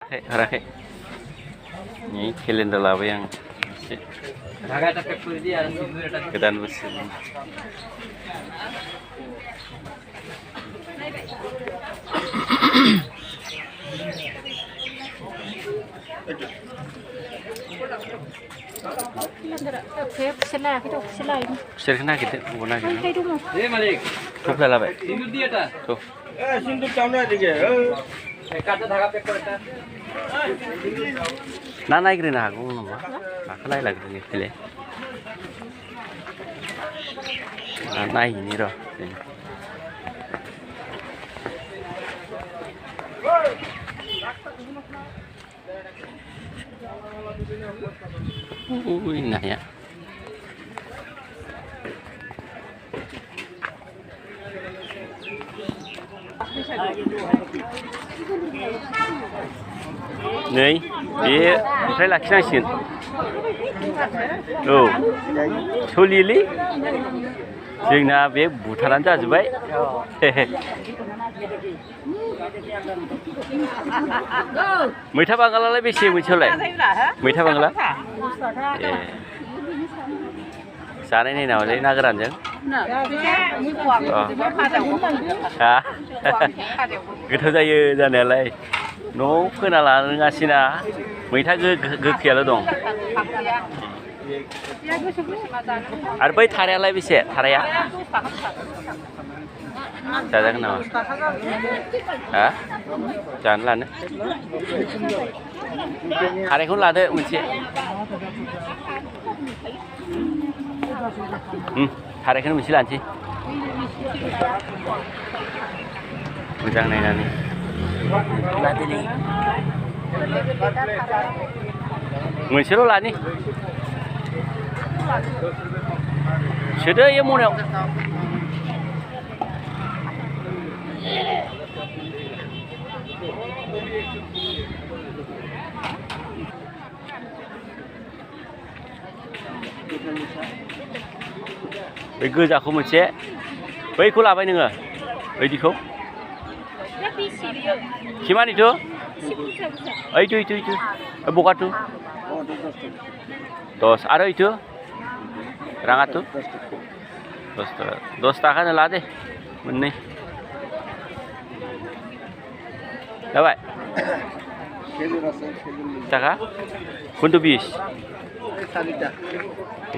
हराखै नै केलेन्डार लाबाय आं एसे गोदान बोसोर खुसेरखौ नागिरदो बबाव नागिरदों थफ्ला लाबाय ना नायग्रोनो हागौ नामा नाखौ नायलाग्रोनो फैलाय नायहैनि र' नाया नै बेनिफ्राय लाखिनांसिगोन औ सोलियोलै जोंना बे भुटानानो जाजोब्बाय मैथा बांगालालाय बेसे मोनसेयावलाय मैथा बांगाला ए जानाय नायनामालै ना गोरानजों गोथाव जायो जानायालाय न'आव फोना लानाङासैना मैथा गोखैयाल' दं आरो बै थारायालाय बेसे थाराया जाजागोन नामा हा जानो लानो थारायखौनो लादो मोनसे थारायखौनो मोनसे लानोसै मोजां नायनानै मोनसेल' लानि सोदो ए मनायाव बै गोजाखौ मोनसे बैखौ लाबाय नोङो बैदिखौ किमान itu itu buka tuh 10 ada itu rangat tuh 10 takan lah deh benih dapat taka kuntu bis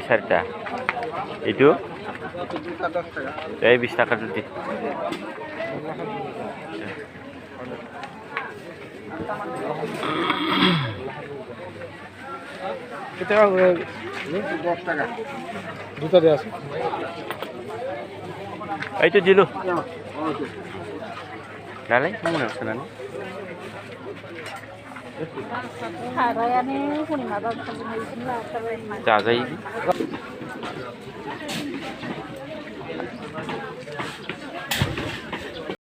Sarita itu saya bisa taka dulu kita ini 10 টাকা দুটো দিয়ে আছে itu dulu dalai mau nggak sana जाजायो